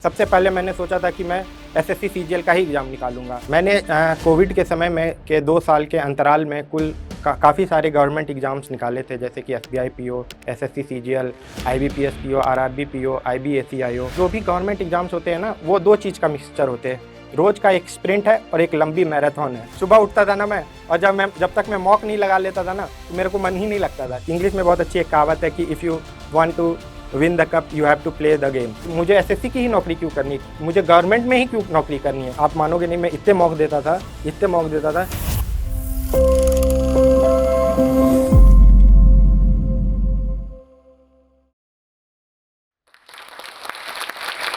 सबसे पहले मैंने सोचा था कि मैं एसएससी सीजीएल का ही एग्ज़ाम निकालूंगा। मैंने कोविड के समय में 2 साल के अंतराल में कुल काफ़ी सारे गवर्नमेंट एग्ज़ाम्स निकाले थे, जैसे कि SBI PO, SSC CGL, IBPS PO, RRB PO, आईबीएसईआईओ। जो भी गवर्नमेंट एग्ज़ाम्स होते हैं ना, वो 2 चीज़ का मिक्सचर होते हैं। रोज़ का एक स्प्रिंट है और एक लंबी मैराथन है। सुबह उठता था ना मैं, और जब तक मैं मॉक नहीं लगा लेता था ना, तो मेरे को मन ही नहीं लगता था। इंग्लिश में बहुत अच्छी एक कहावत है कि if you want to win the cup you have to play the game. मुझे एसएससी की ही नौकरी क्यों करनी, मुझे गवर्नमेंट में ही क्यों नौकरी करनी है। आप मानोगे नहीं, मैं इतने मौक देता था।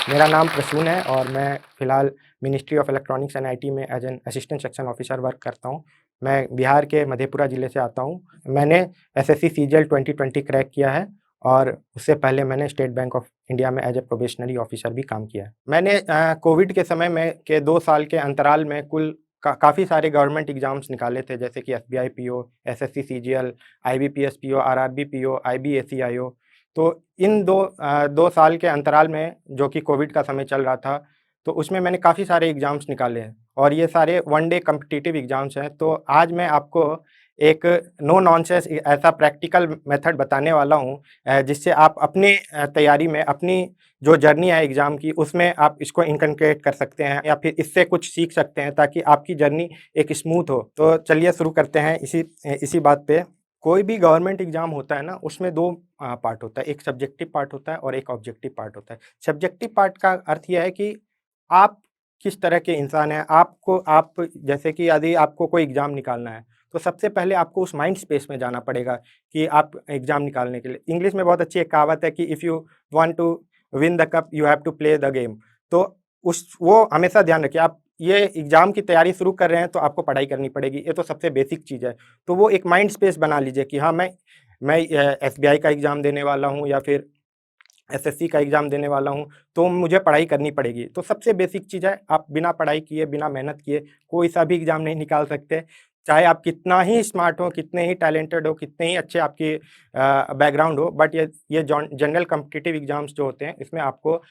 मेरा नाम प्रसून है और मैं फ़िलहाल ministry of electronics and IT में as an assistant section officer work करता हूँ। मैं बिहार के मधेपुरा ज़िले से आता हूँ। मैंने एसएससी सीजीएल 2020 क्रैक किया है और उससे पहले मैंने स्टेट बैंक ऑफ इंडिया में एज ए प्रोबेशनरी ऑफिसर भी काम किया है। मैंने कोविड के समय में 2 साल के अंतराल में कुल काफ़ी सारे गवर्नमेंट एग्ज़ाम्स निकाले थे, जैसे कि SBI PO, SSC CGL, IBPS PO, RRB PO, आईबीएसईआईओ। तो इन 2 साल के अंतराल में, जो कि कोविड का समय चल रहा था, तो उसमें मैंने काफ़ी सारे एग्ज़ाम्स निकाले हैं और ये सारे वन डे कॉम्पिटिटिव एग्ज़ाम्स हैं। तो आज मैं आपको एक नो नॉनसेंस ऐसा प्रैक्टिकल मेथड बताने वाला हूँ, जिससे आप अपनी तैयारी में अपनी जो जर्नी है एग्ज़ाम की, उसमें आप इसको इनकलकेट कर सकते हैं या फिर इससे कुछ सीख सकते हैं, ताकि आपकी जर्नी एक स्मूथ हो। तो चलिए शुरू करते हैं इसी बात पे। कोई भी गवर्नमेंट एग्ज़ाम होता है ना, उसमें 2 पार्ट होता है, एक सब्जेक्टिव पार्ट होता है और एक ऑब्जेक्टिव पार्ट होता है। सब्जेक्टिव पार्ट का अर्थ ये है कि आप किस तरह के इंसान हैं, आप जैसे कि यदि आपको कोई एग्ज़ाम निकालना है, तो सबसे पहले आपको उस माइंड स्पेस में जाना पड़ेगा कि आप एग्ज़ाम निकालने के लिए, इंग्लिश में बहुत अच्छी एक कहावत है कि if you want to win the cup you have to play the game. तो उस वो हमेशा ध्यान रखिए, आप ये एग्ज़ाम की तैयारी शुरू कर रहे हैं तो आपको पढ़ाई करनी पड़ेगी, ये तो सबसे बेसिक चीज़ है। तो वो एक माइंड स्पेस बना लीजिए कि हाँ, मैं एसबीआई का एग्ज़ाम देने वाला हूँ या फिर एसएससी का एग्ज़ाम देने वाला हूँ, तो मुझे पढ़ाई करनी पड़ेगी। तो सबसे बेसिक चीज़ है, आप बिना पढ़ाई किए, बिना मेहनत किए कोई सा भी एग्ज़ाम नहीं निकाल सकते। चाहे आप कितना ही स्मार्ट हो, कितने ही टैलेंटेड हो, कितने ही अच्छे आपके बैकग्राउंड हो, बट ये जनरल कॉम्पिटिटिव एग्ज़ाम्स जो होते हैं, इसमें आपको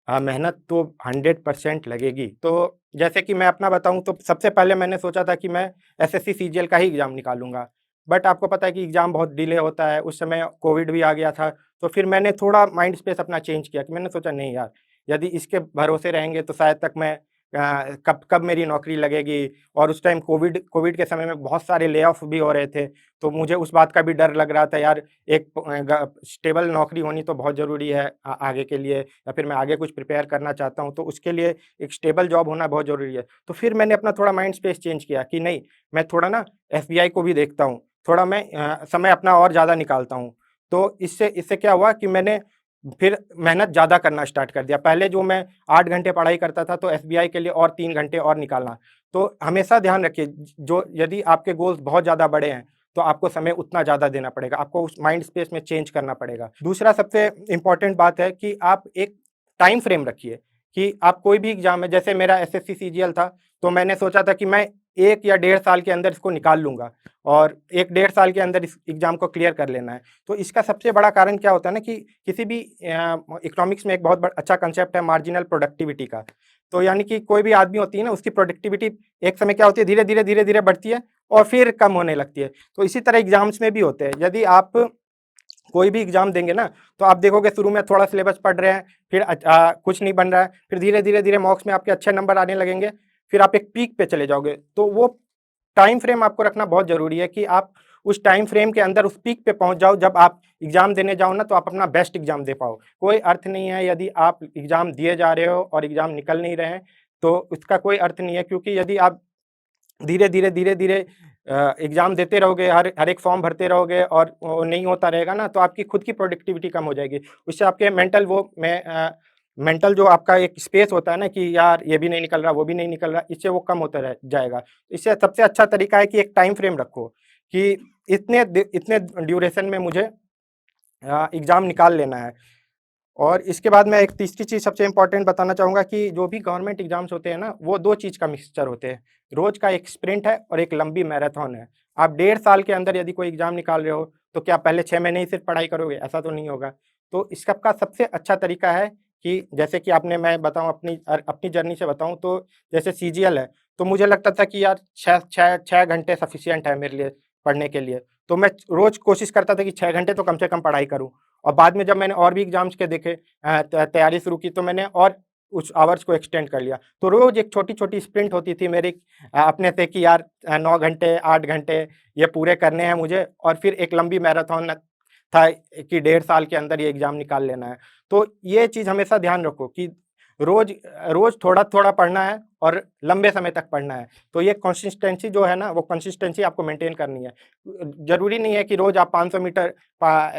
मेहनत तो 100% लगेगी। तो जैसे कि मैं अपना बताऊँ, तो सबसे पहले मैंने सोचा था कि मैं एसएससी सीजीएल का ही एग्ज़ाम निकालूँगा। बट आपको पता है कि एग्ज़ाम बहुत डिले होता है, उस समय कोविड भी आ गया था, तो फिर मैंने थोड़ा माइंड स्पेस अपना चेंज किया कि मैंने सोचा नहीं यार, यदि इसके भरोसे रहेंगे तो शायद तक मैं कब कब मेरी नौकरी लगेगी। और उस टाइम कोविड कोविड के समय में बहुत सारे ले ऑफ भी हो रहे थे, तो मुझे उस बात का भी डर लग रहा था यार, एक स्टेबल नौकरी होनी तो बहुत ज़रूरी है आगे के लिए, या फिर मैं आगे कुछ प्रिपेयर करना चाहता हूँ, तो उसके लिए एक स्टेबल जॉब होना बहुत ज़रूरी है। तो फिर मैंने अपना थोड़ा माइंड स्पेस चेंज किया कि नहीं, मैं थोड़ा ना एसबीआई को भी देखता हूँ, थोड़ा मैं समय अपना और ज़्यादा निकालता हूँ। तो इससे इससे क्या हुआ कि मैंने फिर मेहनत ज़्यादा करना स्टार्ट कर दिया। पहले जो मैं 8 घंटे पढ़ाई करता था, तो एसबीआई के लिए और 3 घंटे और निकालना। तो हमेशा ध्यान रखिए, जो यदि आपके गोल्स बहुत ज़्यादा बड़े हैं, तो आपको समय उतना ज़्यादा देना पड़ेगा, आपको उस माइंड स्पेस में चेंज करना पड़ेगा। दूसरा सबसे इम्पोर्टेंट बात है कि आप एक टाइम फ्रेम रखिए कि आप कोई भी एग्ज़ाम है, जैसे मेरा एसएससी सीजीएल था, तो मैंने सोचा था कि मैं 1 या डेढ़ साल के अंदर इसको निकाल लूँगा और 1 डेढ़ साल के अंदर इस एग्ज़ाम को क्लियर कर लेना है। तो इसका सबसे बड़ा कारण क्या होता है ना कि किसी भी इकोनॉमिक्स में एक बहुत अच्छा कांसेप्ट है मार्जिनल प्रोडक्टिविटी का। तो यानी कि कोई भी आदमी होती है ना, उसकी प्रोडक्टिविटी एक समय क्या होती है, धीरे-धीरे बढ़ती है और फिर कम होने लगती है। तो इसी तरह एग्ज़ाम्स में भी होते हैं। यदि आप कोई भी एग्ज़ाम देंगे ना, तो आप देखोगे शुरू में थोड़ा सिलेबस पढ़ रहे हैं, फिर कुछ नहीं बन रहा है, फिर धीरे-धीरे मार्क्स में आपके अच्छे नंबर आने लगेंगे, फिर आप एक पीक पे चले जाओगे। तो वो टाइम फ्रेम आपको रखना बहुत ज़रूरी है कि आप उस टाइम फ्रेम के अंदर उस पीक पे पहुँच जाओ, जब आप एग्ज़ाम देने जाओ ना, तो आप अपना बेस्ट एग्ज़ाम दे पाओ। कोई अर्थ नहीं है यदि आप एग्ज़ाम दिए जा रहे हो और एग्ज़ाम निकल नहीं रहे हैं, तो इसका कोई अर्थ नहीं है, क्योंकि यदि आप धीरे-धीरे एग्ज़ाम देते रहोगे, हर हर एक फॉर्म भरते रहोगे और वो नहीं होता रहेगा ना, तो आपकी खुद की प्रोडक्टिविटी कम हो जाएगी। उससे आपके मेंटल जो आपका एक स्पेस होता है ना कि यार ये भी नहीं निकल रहा, वो भी नहीं निकल रहा, इससे वो कम होता रह जाएगा। इससे सबसे अच्छा तरीका है कि एक टाइम फ्रेम रखो कि इतने ड्यूरेशन में मुझे एग्ज़ाम निकाल लेना है। और इसके बाद मैं एक तीसरी चीज़ सबसे इम्पोर्टेंट बताना चाहूँगा कि जो भी गवर्नमेंट एग्ज़ाम्स होते हैं ना, वो 2 चीज़ का मिक्सचर होते हैं। रोज़ का एक स्प्रिंट है और एक लंबी मैराथन है। आप डेढ़ साल के अंदर यदि कोई एग्ज़ाम निकाल रहे हो, तो क्या पहले 6 महीने ही सिर्फ़ पढ़ाई करोगे? ऐसा तो नहीं होगा। तो इसका सबसे अच्छा तरीका है कि जैसे कि आपने मैं बताऊँ अपनी जर्नी से बताऊँ तो जैसे सीजीएल है, तो मुझे लगता था कि यार 6 घंटे सफिशिएंट है मेरे लिए पढ़ने के लिए। तो मैं रोज़ कोशिश करता था कि 6 घंटे तो कम से कम पढ़ाई करूँ और बाद में जब मैंने और भी एग्ज़ाम्स के देखे तैयारी शुरू की तो मैंने और उस आवर्स को एक्सटेंड कर लिया। तो रोज़ एक छोटी-छोटी स्प्रिंट होती थी मेरी अपने से कि यार 9 घंटे, 8 घंटे ये पूरे करने हैं मुझे और फिर एक लंबी मैराथन था कि 1.5 साल के अंदर ये एग्ज़ाम निकाल लेना है। तो ये चीज़ हमेशा ध्यान रखो कि रोज़ रोज़ थोड़ा-थोड़ा पढ़ना है और लंबे समय तक पढ़ना है। तो ये कंसिस्टेंसी जो है ना, वो कंसिस्टेंसी आपको मेंटेन करनी है। ज़रूरी नहीं है कि रोज़ आप 500 मीटर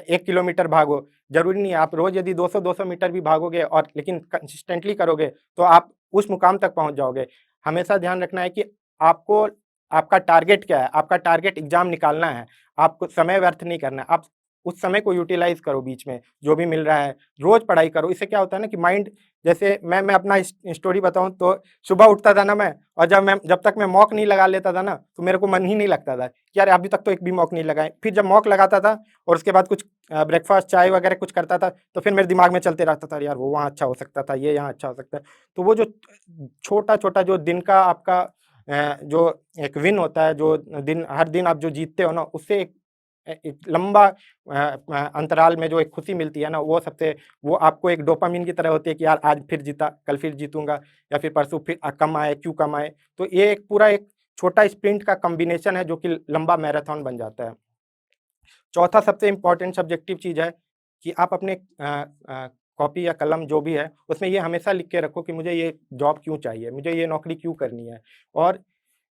1 किलोमीटर भागो, ज़रूरी नहीं है आप रोज़ यदि 200-200 मीटर भी भागोगे और लेकिन कंसिस्टेंटली करोगे, तो आप उस मुकाम तक पहुँच जाओगे। हमेशा ध्यान रखना है कि आपको आपका टारगेट क्या है? आपका टारगेट एग्ज़ाम निकालना है, आपको समय व्यर्थ नहीं करना है। आप उस समय को यूटिलाइज़ करो बीच में, जो भी मिल रहा है, रोज़ पढ़ाई करो। इससे क्या होता है ना कि माइंड जैसे मैं अपना स्टोरी बताऊँ तो सुबह उठता था ना मैं और जब तक मैं मॉक नहीं लगा लेता था ना, तो मेरे को मन ही नहीं लगता था कि यार अभी तक तो एक भी मॉक नहीं लगाए। फिर जब मॉक लगाता था और उसके बाद कुछ ब्रेकफ़ास्ट, चाय वगैरह कुछ करता था, तो फिर मेरे दिमाग में चलते रहता था, यार वो वहाँ अच्छा हो सकता था, ये यहाँ अच्छा हो सकता है। तो वो जो छोटा-छोटा जो दिन का आपका जो एक विन होता है, जो हर दिन आप जो जीतते हो ना, उससे एक लंबा अंतराल में जो एक खुशी मिलती है ना, वो आपको एक डोपामाइन की तरह होती है कि यार आज फिर जीता, कल फिर जीतूँगा या फिर परसों फिर कम आए, क्यों कम आए? तो ये एक पूरा एक छोटा स्प्रिंट का कॉम्बिनेशन है जो कि लंबा मैराथन बन जाता है। चौथा सबसे इम्पोर्टेंट सब्जेक्टिव चीज़ है कि आप अपने कॉपी या कलम जो भी है, उसमें ये हमेशा लिख के रखो कि मुझे ये जॉब क्यों चाहिए? मुझे ये नौकरी क्यों करनी है? और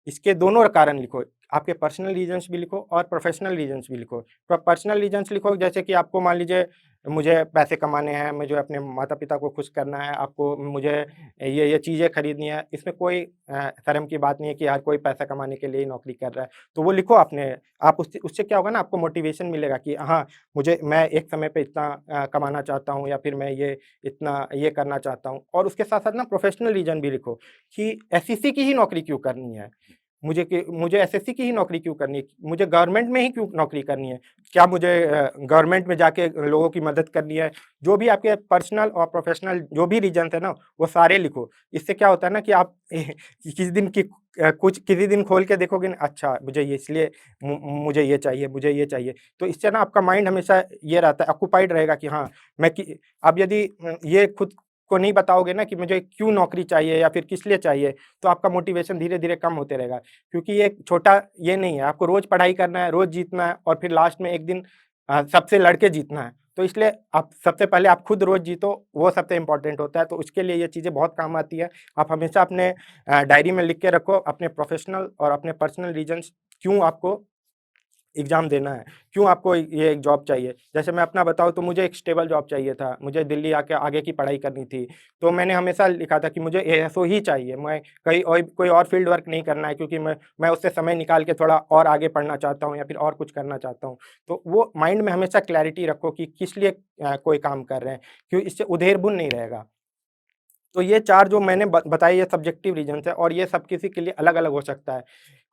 इसके दोनों कारण लिखो। आपके पर्सनल रीज़न्स भी लिखो और प्रोफ़ेशनल रीज़न्स भी लिखो। पर्सनल रीज़न्स लिखो जैसे कि आपको मान लीजिए मुझे पैसे कमाने हैं, मुझे अपने माता-पिता को खुश करना है, आपको मुझे ये चीज़ें खरीदनी है। इसमें कोई शर्म की बात नहीं है कि हर कोई पैसा कमाने के लिए ही नौकरी कर रहा है। तो वो लिखो अपने आप उससे उससे क्या होगा ना आपको मोटिवेशन मिलेगा कि हाँ, मैं एक समय पे इतना कमाना चाहता हूँ या फिर मैं ये करना चाहता हूँ। और उसके साथ-साथ ना प्रोफ़ेशनल रीज़न भी लिखो कि एसईसी की ही नौकरी क्यों करनी है? मुझे एसएससी की ही नौकरी क्यों करनी है? मुझे गवर्नमेंट में ही क्यों नौकरी करनी है? क्या मुझे गवर्नमेंट में जाके लोगों की मदद करनी है? जो भी आपके पर्सनल और प्रोफ़ेशनल जो भी रीज़न्स हैं ना, वो सारे लिखो। इससे क्या होता है ना कि आप किसी दिन खोल के देखोगे ना, अच्छा मुझे ये इसलिए मुझे ये चाहिए, मुझे ये चाहिए। तो इससे ना आपका माइंड हमेशा ये रहता है, ऑक्यूपाइड रहेगा कि हाँ, मैं कि अब यदि ये खुद को नहीं बताओगे ना कि मुझे क्यों नौकरी चाहिए या फिर किस लिए चाहिए, तो आपका मोटिवेशन धीरे-धीरे कम होते रहेगा। क्योंकि ये छोटा ये नहीं है, आपको रोज़ पढ़ाई करना है, रोज़ जीतना है और फिर लास्ट में एक दिन सबसे लड़ के जीतना है। तो इसलिए आप सबसे पहले आप खुद रोज़ जीतो, वो सबसे इम्पोर्टेंट होता है, तो उसके लिए ये चीज़ें बहुत काम आती है। आप हमेशा अपने डायरी में लिख के रखो, अपने प्रोफ़ेशनल और अपने पर्सनल रीज़न्स क्यों आपको एग्ज़ाम देना है, क्यों आपको ये एक जॉब चाहिए? जैसे मैं अपना बताऊँ तो मुझे एक स्टेबल जॉब चाहिए था, मुझे दिल्ली आके आगे की पढ़ाई करनी थी। तो मैंने हमेशा लिखा था कि मुझे एएसओ ही चाहिए, मैं कहीं और कोई और फ़ील्ड वर्क नहीं करना है क्योंकि मैं उससे समय निकाल के थोड़ा और आगे पढ़ना चाहता हूँ या फिर और कुछ करना चाहता हूँ। तो वो माइंड में हमेशा क्लैरिटी रखो कि किस लिए कोई काम कर रहे हैं, क्यों इससे उधेड़-बुन नहीं रहेगा। तो ये 4 जो मैंने बताई ये सब्जेक्टिव रीज़न्स है और ये सब किसी के लिए अलग-अलग हो सकता है।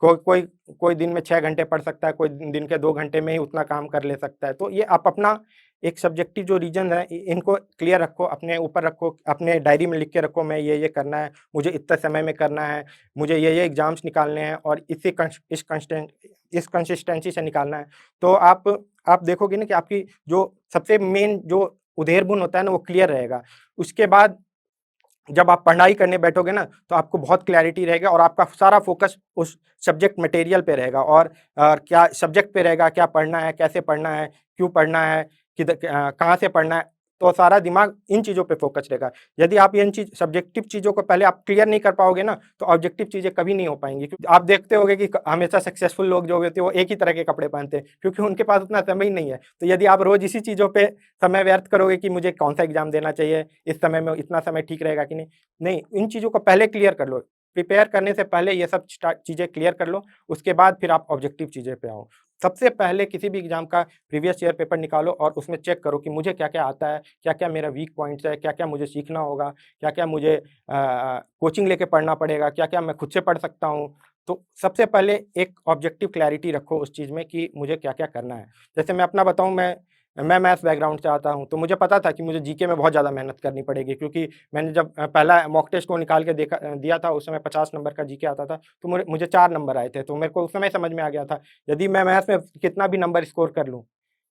कोई कोई दिन में 6 घंटे पढ़ सकता है, कोई दिन के 2 घंटे में ही उतना काम कर ले सकता है। तो ये आप अपना एक सब्जेक्टिव जो रीज़न है इनको क्लियर रखो, अपने ऊपर रखो, अपने डायरी में लिख के रखो मैं ये करना है, मुझे इतने समय में करना है, मुझे ये एग्ज़ाम्स निकालने हैं और इस कंसिस्टेंसी से निकालना है। तो आप देखोगे ना कि आपकी जो सबसे मेन जो उधेड़-बुन होता है ना वो क्लियर रहेगा। उसके बाद जब आप पढ़ाई करने बैठोगे ना, तो आपको बहुत क्लैरिटी रहेगा और आपका सारा फ़ोकस उस सब्जेक्ट मटेरियल पे रहेगा और क्या सब्जेक्ट पे रहेगा, क्या पढ़ना है, कैसे पढ़ना है, क्यों पढ़ना है, कहाँ से पढ़ना है, तो सारा दिमाग इन चीज़ों पे फ़ोकस रहेगा। यदि आप इन सब्जेक्टिव चीज़ों को पहले आप क्लियर नहीं कर पाओगे ना, तो ऑब्जेक्टिव चीज़ें कभी नहीं हो पाएँगी। क्योंकि आप देखते होंगे कि हमेशा सक्सेसफुल लोग जो होते हैं, वो एक ही तरह के कपड़े पहनते हैं, क्योंकि उनके पास उतना समय ही नहीं है। तो यदि आप रोज़ इसी चीज़ों पे समय व्यर्थ करोगे कि मुझे कौन-सा एग्ज़ाम देना चाहिए, इस समय में इतना समय ठीक रहेगा कि नहीं, नहीं, इन चीज़ों को पहले क्लियर कर लो। प्रिपेयर करने से पहले ये सब चीज़ें क्लियर कर लो, उसके बाद फिर आप ऑब्जेक्टिव चीज़ें पे आओ। सबसे पहले किसी भी एग्ज़ाम का प्रीवियस ईयर पेपर निकालो और उसमें चेक करो कि मुझे क्या-क्या आता है, क्या-क्या मेरा वीक पॉइंट्स है, क्या-क्या मुझे सीखना होगा, क्या-क्या मुझे कोचिंग लेके पढ़ना पड़ेगा, क्या-क्या मैं खुद से पढ़ सकता हूँ। तो सबसे पहले एक ऑब्जेक्टिव क्लैरिटी रखो उस चीज़ में कि मुझे क्या-क्या करना है। जैसे मैं अपना बताऊँ, मैं मैं मैथ्स बैकग्राउंड से आता हूँ, तो मुझे पता था कि मुझे जीके में बहुत ज़्यादा मेहनत करनी पड़ेगी, क्योंकि मैंने जब पहला मॉक टेस्ट को निकाल के दिया था, उस समय 50 नंबर का जीके आता था, तो मुझे 4 नंबर आए थे। तो मेरे को उस समय समझ में आ गया था, यदि मैं मैथ्स में कितना भी नंबर स्कोर कर लूँ,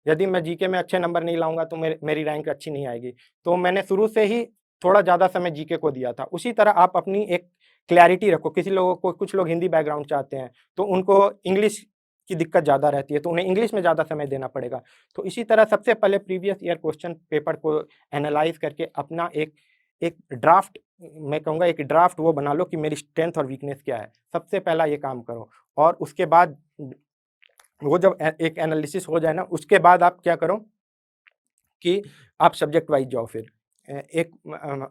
यदि मैं जीके में अच्छे नंबर नहीं लाऊँगा, तो मेरी रैंक अच्छी नहीं आएगी। तो मैंने शुरू से ही थोड़ा ज़्यादा समय जीके को दिया था। उसी तरह आप अपनी एक क्लैरिटी रखो। किसी लोगों को, कुछ लोग हिंदी बैकग्राउंड से आते हैं, तो उनको इंग्लिश की दिक्कत ज़्यादा रहती है, तो उन्हें इंग्लिश में ज़्यादा समय देना पड़ेगा। तो इसी तरह सबसे पहले प्रीवियस ईयर क्वेश्चन पेपर को एनालाइज़ करके अपना एक एक ड्राफ्ट, मैं कहूँगा एक ड्राफ्ट वो बना लो कि मेरी स्ट्रेंथ और वीकनेस क्या है। सबसे पहला ये काम करो, और उसके बाद वो जब एक एनालिसिस हो जाए ना, उसके बाद आप क्या करो कि आप सब्जेक्ट वाइज़ जाओ फिर।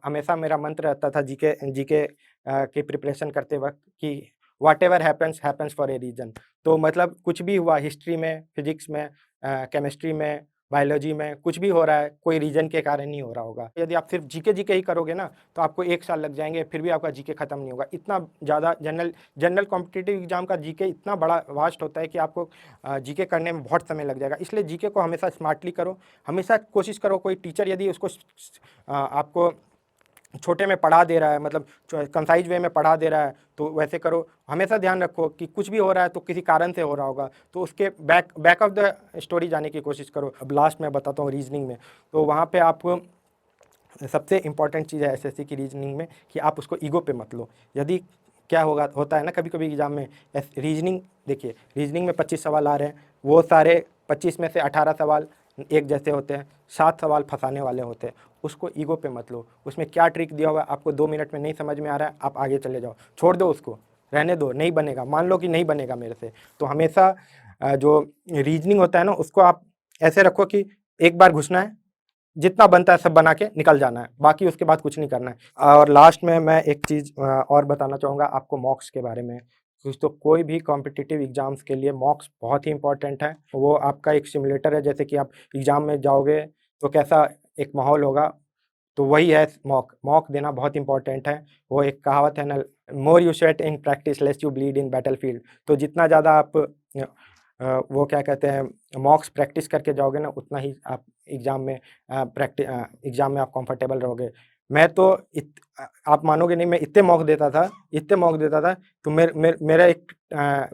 हमेशा मेरा मंत्र रहता था जीके जीके की प्रिपरेशन करते वक़्त कि whatever happens, happens for a reason. तो मतलब कुछ भी हुआ हिस्ट्री में, फिज़िक्स में, केमिस्ट्री में, बायोलॉजी में, कुछ भी हो रहा है, कोई रीज़न के कारण ही हो रहा होगा। यदि आप सिर्फ़ जीके ही करोगे ना, तो आपको 1 साल लग जाएँगे, फिर भी आपका जीके खत्म नहीं होगा। इतना ज़्यादा जनरल जनरल कॉम्पिटिटिव एग्ज़ाम का जीके इतना बड़ा वास्ट होता है कि आपको जीके करने में बहुत समय लग जाएगा। इसलिए जीके को हमेशा स्मार्टली करो। हमेशा कोशिश करो, कोई टीचर यदि उसको आपको छोटे में पढ़ा दे रहा है, मतलब कंसाइज़ वे में पढ़ा दे रहा है, तो वैसे करो। हमेशा ध्यान रखो कि कुछ भी हो रहा है तो किसी कारण से हो रहा होगा, तो उसके बैक ऑफ द स्टोरी जाने की कोशिश करो। अब लास्ट में बताता हूँ रीज़निंग में, तो वहाँ पे आपको सबसे इम्पोर्टेंट चीज़ है एसएससी की रीज़निंग में कि आप उसको ईगो पे मत लो। यदि क्या होता है ना कभी-कभी एग्ज़ाम में रीज़निंग, देखिए रीज़निंग में 25 सवाल आ रहे हैं, वो सारे 25 में से 18 सवाल एक जैसे होते हैं, 7 सवाल फँसाने वाले होते हैं। उसको ईगो पे मत लो। उसमें क्या ट्रिक दिया हुआ है, आपको 2 मिनट में नहीं समझ में आ रहा है, आप आगे चले जाओ। छोड़ दो उसको, रहने दो, नहीं बनेगा। मान लो कि नहीं बनेगा मेरे से। तो हमेशा जो रीज़निंग होता है ना, उसको आप ऐसे रखो कि एक बार घुसना है, जितना बनता है सब बना के निकल जाना है, बाकी उसके बाद कुछ नहीं करना है। और लास्ट में मैं एक चीज़ और बताना चाहूँगा आपको मॉक्स के बारे में। तो कोई भी कॉम्पिटिटिव एग्ज़ाम्स के लिए मॉक्स बहुत ही इम्पोर्टेंट है। वो आपका एक सिमुलेटर है, जैसे कि आप एग्ज़ाम में जाओगे तो कैसा एक माहौल होगा, तो वही है मॉक। मॉक देना बहुत इम्पोर्टेंट है। वो एक कहावत है ना, more you sweat in practice less you bleed in battlefield. तो जितना ज़्यादा आप वो क्या कहते हैं मॉक्स प्रैक्टिस करके जाओगे ना, उतना ही आप एग्ज़ाम में आप कंफर्टेबल रहोगे। मैं तो आप मानोगे नहीं, मैं इतने मॉक देता था, तो मेरा एक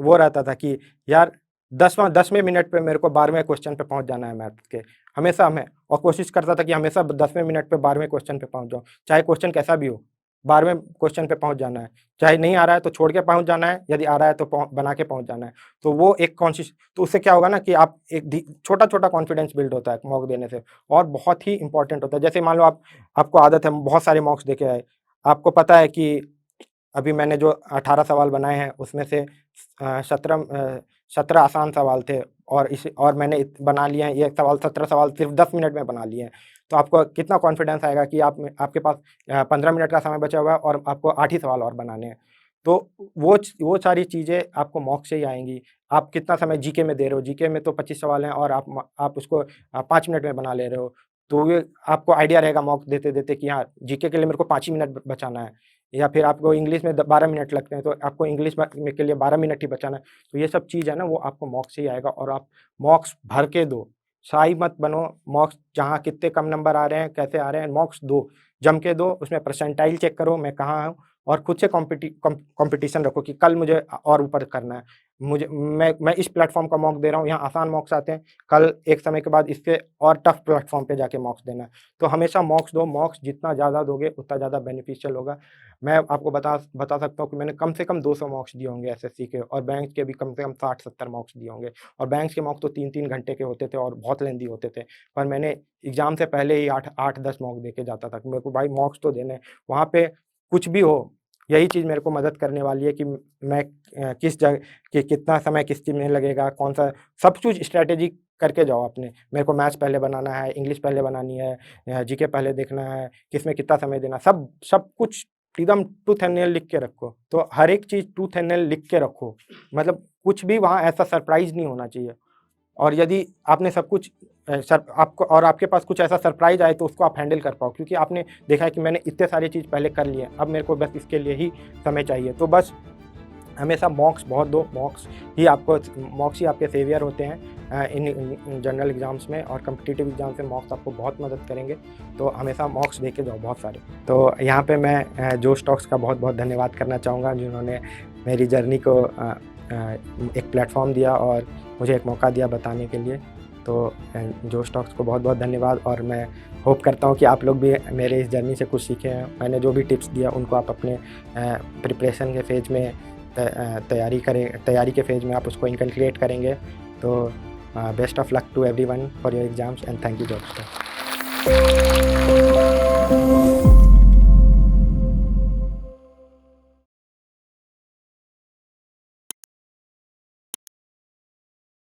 वो रहता था कि यार 10वें मिनट पे मेरे को 12वें क्वेश्चन पे पहुँच जाना है मैथ्स के। हमेशा मैं और कोशिश करता था कि हमेशा 10वें मिनट पे 12वें क्वेश्चन पे पहुँच जाऊँ, चाहे क्वेश्चन कैसा भी हो, 12वें क्वेश्चन पे पहुँच जाना है। चाहे नहीं आ रहा है तो छोड़ के पहुँच जाना है, यदि आ रहा है तो बना के पहुँच जाना है। तो वो एक तो उससे क्या होगा ना कि आप एक छोटा-छोटा कॉन्फिडेंस बिल्ड होता है मॉक देने से, और बहुत ही इम्पोर्टेंट होता है। जैसे मान लो आपको आदत है बहुत सारे मॉक्स दे के आए, आपको पता है कि अभी मैंने जो 18 सवाल बनाए हैं उसमें से 17 आसान सवाल थे, और मैंने बना लिए हैं ये सवाल, 17 सवाल सिर्फ 10 मिनट में बना लिए हैं। तो आपको कितना कॉन्फिडेंस आएगा कि आपके पास 15 मिनट का समय बचा हुआ है और आपको 8 ही सवाल और बनाने हैं। तो वो सारी चीज़ें आपको मॉक से ही आएँगी। आप कितना समय जीके में दे रहे हो, जीके में तो 25 सवाल हैं और आप उसको 5 मिनट में बना ले रहे हो। तो ये आपको आइडिया रहेगा मॉक देते-देते कि हाँ, जीके के लिए मेरे को 5 ही मिनट बचाना है। या फिर आपको इंग्लिश में 12 मिनट लगते हैं, तो आपको इंग्लिश में के लिए 12 मिनट ही बचाना है। तो ये सब चीज़ है ना, वो आपको मॉक से ही आएगा, और आप मॉक्स भर के दो। शाई मत बनो, मॉक्स जहाँ कितने कम नंबर आ रहे हैं, कैसे आ रहे हैं, मॉक्स दो, जम के दो, उसमें परसेंटाइल चेक करो मैं कहाँ हूँ, और खुद से कॉम्पिटिशन रखो कि कल मुझे और ऊपर करना है। मैं इस प्लेटफ़ॉर्म का मॉक दे रहा हूँ, यहाँ आसान मॉक्स आते हैं, कल एक समय के बाद इससे और टफ प्लेटफ़ॉर्म पे जाके मॉक्स देना है। तो हमेशा मॉक्स दो, मॉक्स जितना ज़्यादा दोगे उतना ज़्यादा बेनिफिशियल होगा। मैं आपको बता सकता हूँ कि मैंने कम से कम 200 मॉक्स दिए होंगे एसएससी के, और बैंक के भी कम से कम 60-70 मॉक्स दिए होंगे, और बैंक के मॉक तो 3-3 घंटे के होते थे और बहुत लेंदी होते थे। पर मैंने एग्ज़ाम से पहले ही 8-10 मॉक दे के जाता था कि मेरे को भाई मॉक्स तो देने हैं। वहाँ पे कुछ भी हो, यही चीज़ मेरे को मदद करने वाली है कि मैं किस जगह कि कितना समय किस चीज़ में लगेगा, कौन-सा सब कुछ स्ट्रैटेजी करके जाओ अपने। मेरे को मैथ्स पहले बनाना है, इंग्लिश पहले बनानी है, जीके पहले देखना है, किसमें कितना समय देना, सब सब कुछ एकदम टूथ एंड नेल लिख के रखो। तो हर एक चीज़ टूथ एंड नेल लिख के रखो, मतलब कुछ भी वहाँ ऐसा सरप्राइज़ नहीं होना चाहिए। और यदि आपने सब कुछ सर आपको और आपके पास कुछ ऐसा सरप्राइज़ आए तो उसको आप हैंडल कर पाओ, क्योंकि आपने देखा है कि मैंने इतने सारी चीज़ पहले कर ली हैं, अब मेरे को बस इसके लिए ही समय चाहिए। तो बस हमेशा मॉक्स बहुत दो, मॉक्स ही आपके सेवियर होते हैं इन जनरल एग्ज़ाम्स में, और कॉम्पिटिटिव एग्ज़ाम्स में मॉक्स आपको बहुत मदद करेंगे। तो हमेशा मॉक्स दे के जाओ बहुत सारे। तो यहाँ पे मैं जोश टॉक्स का बहुत-बहुत धन्यवाद करना चाहूँगा, जिन्होंने मेरी जर्नी को एक प्लेटफ़ॉर्म दिया और मुझे एक मौका दिया बताने के लिए। तो जोश टॉक्स को बहुत-बहुत धन्यवाद, और मैं होप करता हूँ कि आप लोग भी मेरे इस जर्नी से कुछ सीखे हैं। मैंने जो भी टिप्स दिया उनको आप अपने प्रिपरेशन के फ़ेज़ में तैयारी के फ़ेज़ में आप उसको इनकलकेट करेंगे। तो best of luck to everyone for your exams, and thank you Josh talks.